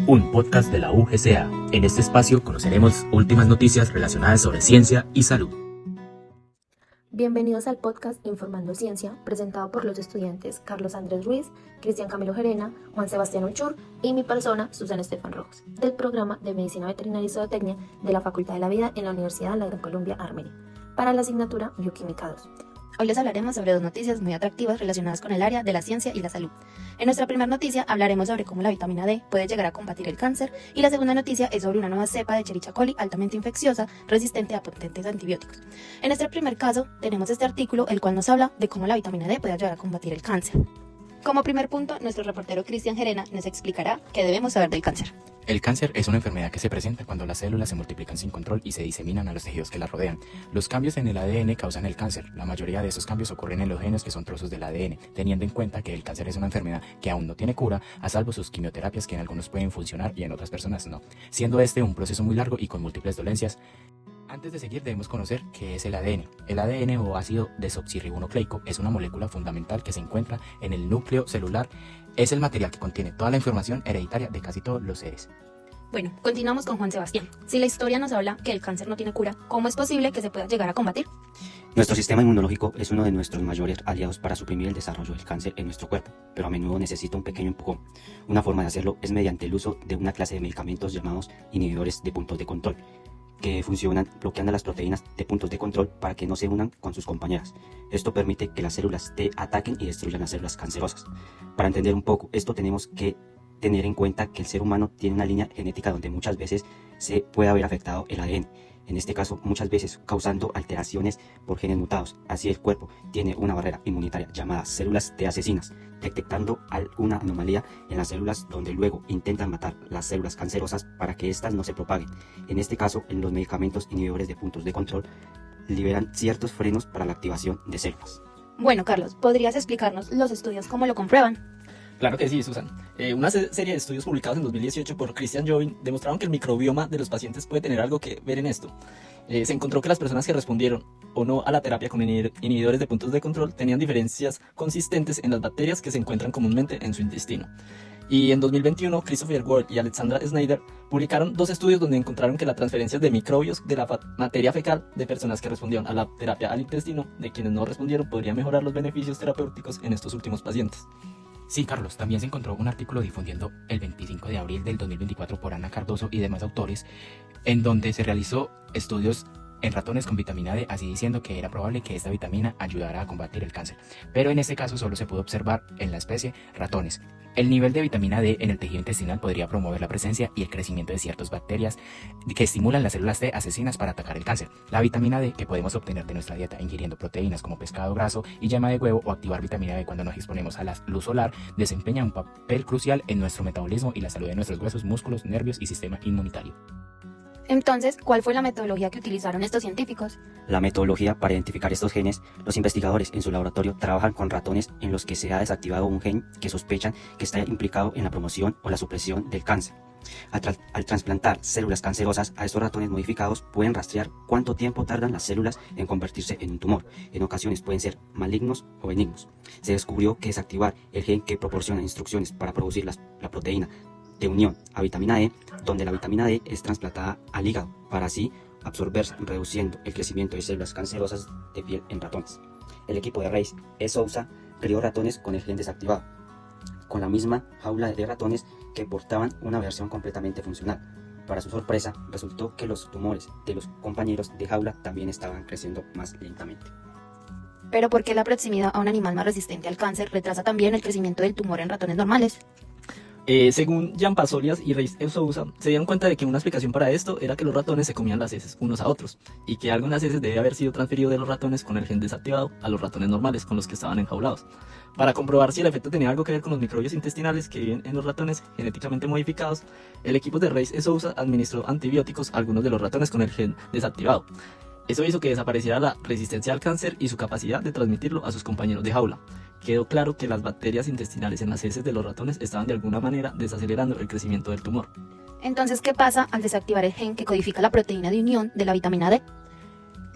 un podcast de la UGCA. En este espacio conoceremos últimas noticias relacionadas sobre ciencia y salud. Bienvenidos al podcast Informando Ciencia, presentado por los estudiantes Carlos Andrés Ruiz, Cristian Camilo Gerena, Juan Sebastián Uchur y mi persona, Susana Estefan Rojas, del programa de Medicina Veterinaria y Zootecnia de la Facultad de la Vida en la Universidad de la Gran Colombia Armenia, para la asignatura Bioquímica 2. Hoy les hablaremos sobre dos noticias muy atractivas relacionadas con el área de la ciencia y la salud. En nuestra primera noticia hablaremos sobre cómo la vitamina D puede llegar a combatir el cáncer, y la segunda noticia es sobre una nueva cepa de Escherichia coli altamente infecciosa resistente a potentes antibióticos. En este primer caso tenemos este artículo, el cual nos habla de cómo la vitamina D puede ayudar a combatir el cáncer. Como primer punto, nuestro reportero Cristian Gerena nos explicará qué debemos saber del cáncer. El cáncer es una enfermedad que se presenta cuando las células se multiplican sin control y se diseminan a los tejidos que las rodean. Los cambios en el ADN causan el cáncer. La mayoría de esos cambios ocurren en los genes, que son trozos del ADN, teniendo en cuenta que el cáncer es una enfermedad que aún no tiene cura, a salvo sus quimioterapias, que en algunos pueden funcionar y en otras personas no, siendo este un proceso muy largo y con múltiples dolencias. Antes de seguir, debemos conocer qué es el ADN. El ADN, o ácido desoxirribonucleico, es una molécula fundamental que se encuentra en el núcleo celular. Es el material que contiene toda la información hereditaria de casi todos los seres. Bueno, continuamos con Juan Sebastián. Si la historia nos habla que el cáncer no tiene cura, ¿cómo es posible que se pueda llegar a combatir? Nuestro sistema inmunológico es uno de nuestros mayores aliados para suprimir el desarrollo del cáncer en nuestro cuerpo, pero a menudo necesita un pequeño empujón. Una forma de hacerlo es mediante el uso de una clase de medicamentos llamados inhibidores de puntos de control, que funcionan bloqueando las proteínas de puntos de control para que no se unan con sus compañeras. Esto permite que las células T ataquen y destruyan las células cancerosas. Para entender un poco esto, tenemos que tener en cuenta que el ser humano tiene una línea genética donde muchas veces se puede haber afectado el ADN. En este caso, muchas veces causando alteraciones por genes mutados. Así, el cuerpo tiene una barrera inmunitaria llamada células T asesinas, detectando alguna anomalía en las células, donde luego intentan matar las células cancerosas para que éstas no se propaguen. En este caso, en los medicamentos inhibidores de puntos de control liberan ciertos frenos para la activación de células. Bueno, Carlos, ¿podrías explicarnos los estudios cómo lo comprueban? Claro que sí, Susan. Una serie de estudios publicados en 2018 por Christian Jovin demostraron que el microbioma de los pacientes puede tener algo que ver en esto. Se encontró que las personas que respondieron o no a la terapia con inhibidores de puntos de control tenían diferencias consistentes en las bacterias que se encuentran comúnmente en su intestino. Y en 2021, Christopher Ward y Alexandra Snyder publicaron dos estudios donde encontraron que la transferencia de microbios de la materia fecal de personas que respondieron a la terapia al intestino de quienes no respondieron podría mejorar los beneficios terapéuticos en estos últimos pacientes. Sí, Carlos, también se encontró un artículo difundiendo el 25 de abril del 2024 por Ana Cardoso y demás autores, en donde se realizó estudios en ratones con vitamina D, así diciendo que era probable que esta vitamina ayudara a combatir el cáncer. Pero en este caso solo se pudo observar en la especie ratones. El nivel de vitamina D en el tejido intestinal podría promover la presencia y el crecimiento de ciertas bacterias que estimulan las células T asesinas para atacar el cáncer. La vitamina D, que podemos obtener de nuestra dieta ingiriendo proteínas como pescado graso y yema de huevo, o activar vitamina D cuando nos exponemos a la luz solar, desempeña un papel crucial en nuestro metabolismo y la salud de nuestros huesos, músculos, nervios y sistema inmunitario. Entonces, ¿cuál fue la metodología que utilizaron estos científicos? La metodología para identificar estos genes: los investigadores en su laboratorio trabajan con ratones en los que se ha desactivado un gen que sospechan que está implicado en la promoción o la supresión del cáncer. Al trasplantar células cancerosas a estos ratones modificados, pueden rastrear cuánto tiempo tardan las células en convertirse en un tumor. En ocasiones pueden ser malignos o benignos. Se descubrió que desactivar el gen que proporciona instrucciones para producir la proteína de unión a vitamina D, donde la vitamina D es trasplantada al hígado para así absorberse, reduciendo el crecimiento de células cancerosas de piel en ratones. El equipo de Reis E. Souza crió ratones con el gen desactivado, con la misma jaula de ratones que portaban una versión completamente funcional. Para su sorpresa, resultó que los tumores de los compañeros de jaula también estaban creciendo más lentamente. ¿Pero por qué la proximidad a un animal más resistente al cáncer retrasa también el crecimiento del tumor en ratones normales? Según Jan Pasolias y Reis E. Souza, se dieron cuenta de que una explicación para esto era que los ratones se comían las heces unos a otros, y que algo en las heces debe haber sido transferido de los ratones con el gen desactivado a los ratones normales con los que estaban enjaulados. Para comprobar si el efecto tenía algo que ver con los microbios intestinales que viven en los ratones genéticamente modificados, el equipo de Reis E. Souza administró antibióticos a algunos de los ratones con el gen desactivado. Eso hizo que desapareciera la resistencia al cáncer y su capacidad de transmitirlo a sus compañeros de jaula. Quedó claro que las bacterias intestinales en las heces de los ratones estaban de alguna manera desacelerando el crecimiento del tumor. Entonces, ¿qué pasa al desactivar el gen que codifica la proteína de unión de la vitamina D?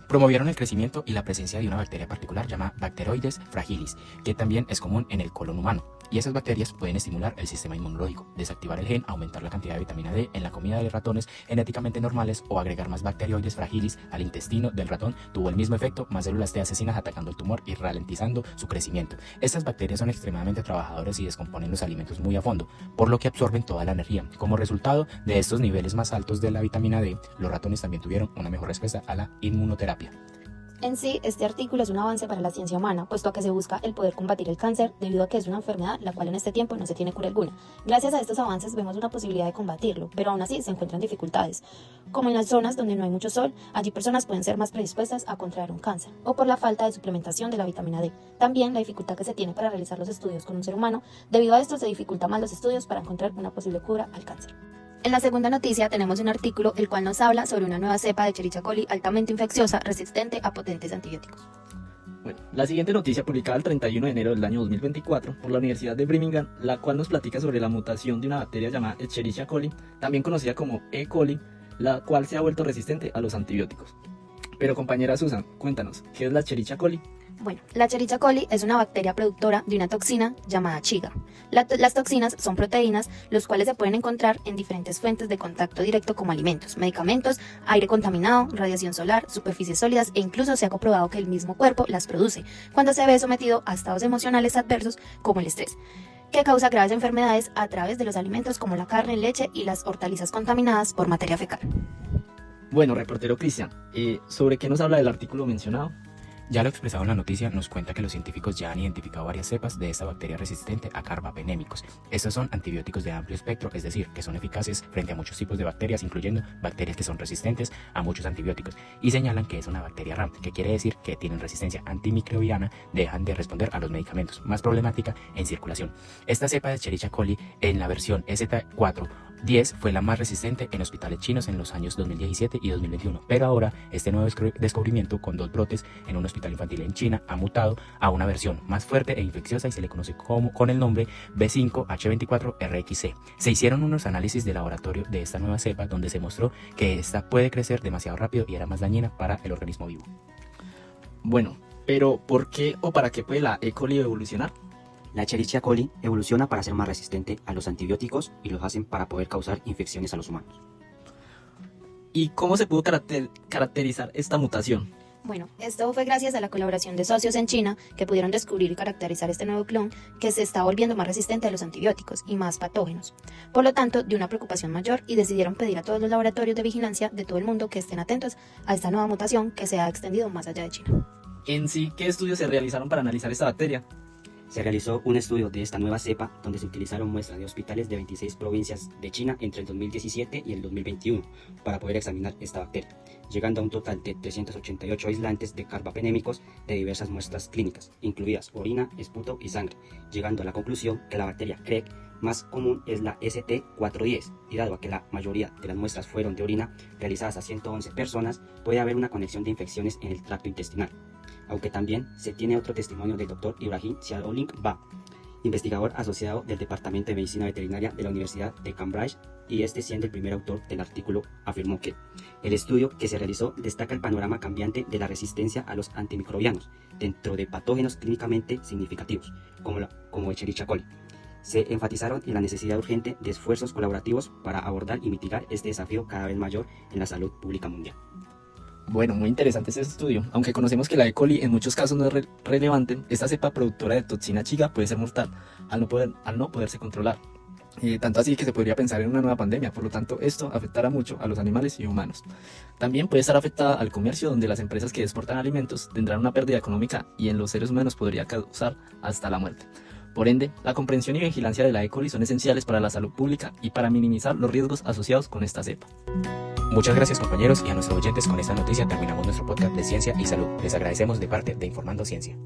Promovieron el crecimiento y la presencia de una bacteria particular llamada Bacteroides fragilis, que también es común en el colon humano. y esas bacterias pueden estimular el sistema inmunológico, desactivar el gen, aumentar la cantidad de vitamina D en la comida de ratones genéticamente normales o agregar más bacteroides fragilis al intestino del ratón. Tuvo el mismo efecto, más células T asesinas atacando el tumor y ralentizando su crecimiento. Estas bacterias son extremadamente trabajadoras y descomponen los alimentos muy a fondo, por lo que absorben toda la energía. Como resultado de estos niveles más altos de la vitamina D, los ratones también tuvieron una mejor respuesta a la inmunoterapia. En sí, este artículo es un avance para la ciencia humana, puesto que se busca el poder combatir el cáncer debido a que es una enfermedad la cual en este tiempo no se tiene cura alguna. Gracias a estos avances vemos una posibilidad de combatirlo, pero aún así se encuentran dificultades. Como en las zonas donde no hay mucho sol, allí personas pueden ser más predispuestas a contraer un cáncer, o por la falta de suplementación de la vitamina D. También la dificultad que se tiene para realizar los estudios con un ser humano, debido a esto se dificulta más los estudios para encontrar una posible cura al cáncer. En la segunda noticia tenemos un artículo el cual nos habla sobre una nueva cepa de Escherichia coli altamente infecciosa resistente a potentes antibióticos. Bueno, la siguiente noticia publicada el 31 de enero del año 2024 por la Universidad de Birmingham, la cual nos platica sobre la mutación de una bacteria llamada Escherichia coli, también conocida como E. coli, la cual se ha vuelto resistente a los antibióticos. Pero compañera Susan, cuéntanos, ¿qué es la Escherichia coli? Bueno, la Escherichia coli es una bacteria productora de una toxina llamada chiga. Las toxinas son proteínas, los cuales se pueden encontrar en diferentes fuentes de contacto directo como alimentos, medicamentos, aire contaminado, radiación solar, superficies sólidas e incluso se ha comprobado que el mismo cuerpo las produce cuando se ve sometido a estados emocionales adversos como el estrés, que causa graves enfermedades a través de los alimentos como la carne, leche y las hortalizas contaminadas por materia fecal. Bueno, reportero Cristian, ¿sobre qué nos habla del artículo mencionado? Ya lo expresado en la noticia, nos cuenta que los científicos ya han identificado varias cepas de esta bacteria resistente a carbapenémicos. Estos son antibióticos de amplio espectro, es decir, que son eficaces frente a muchos tipos de bacterias, incluyendo bacterias que son resistentes a muchos antibióticos, y señalan que es una bacteria RAM, que quiere decir que tienen resistencia antimicrobiana, dejan de responder a los medicamentos, más problemática en circulación. Esta cepa de Escherichia coli en la versión ST410 fue la más resistente en hospitales chinos en los años 2017 y 2021, pero ahora este nuevo descubrimiento con 2 brotes en un hospital infantil en China ha mutado a una versión más fuerte e infecciosa y se le conoce con el nombre B5H24RXC. Se hicieron unos análisis de laboratorio de esta nueva cepa donde se mostró que esta puede crecer demasiado rápido y era más dañina para el organismo vivo. Bueno, pero ¿por qué o para qué puede la E. coli evolucionar? La Escherichia coli evoluciona para ser más resistente a los antibióticos y los hacen para poder causar infecciones a los humanos. ¿Y cómo se pudo caracterizar esta mutación? Bueno, esto fue gracias a la colaboración de socios en China que pudieron descubrir y caracterizar este nuevo clon que se está volviendo más resistente a los antibióticos y más patógenos. Por lo tanto, dio una preocupación mayor y decidieron pedir a todos los laboratorios de vigilancia de todo el mundo que estén atentos a esta nueva mutación que se ha extendido más allá de China. En sí, ¿qué estudios se realizaron para analizar esta bacteria? Se realizó un estudio de esta nueva cepa donde se utilizaron muestras de hospitales de 26 provincias de China entre el 2017 y el 2021 para poder examinar esta bacteria, llegando a un total de 388 aislantes de carbapenémicos de diversas muestras clínicas, incluidas orina, esputo y sangre, llegando a la conclusión que la bacteria CREG más común es la ST410, y dado a que la mayoría de las muestras fueron de orina realizadas a 111 personas, puede haber una conexión de infecciones en el tracto intestinal. Aunque también se tiene otro testimonio del Dr. Ibrahim Siadolik Ba, investigador asociado del Departamento de Medicina Veterinaria de la Universidad de Cambridge, y este siendo el primer autor del artículo, afirmó que el estudio que se realizó destaca el panorama cambiante de la resistencia a los antimicrobianos dentro de patógenos clínicamente significativos, como Escherichia coli. Se enfatizaron en la necesidad urgente de esfuerzos colaborativos para abordar y mitigar este desafío cada vez mayor en la salud pública mundial. Bueno, muy interesante este estudio. Aunque conocemos que la E. coli en muchos casos no es relevante, esta cepa productora de toxina chiga puede ser mortal al no poderse controlar. Tanto así que se podría pensar en una nueva pandemia, por lo tanto esto afectará mucho a los animales y humanos. También puede estar afectada al comercio, donde las empresas que exportan alimentos tendrán una pérdida económica y en los seres humanos podría causar hasta la muerte. Por ende, la comprensión y vigilancia de la E. coli son esenciales para la salud pública y para minimizar los riesgos asociados con esta cepa. Muchas gracias compañeros y a nuestros oyentes. Con esta noticia terminamos nuestro podcast de Ciencia y Salud. Les agradecemos de parte de Informando Ciencia.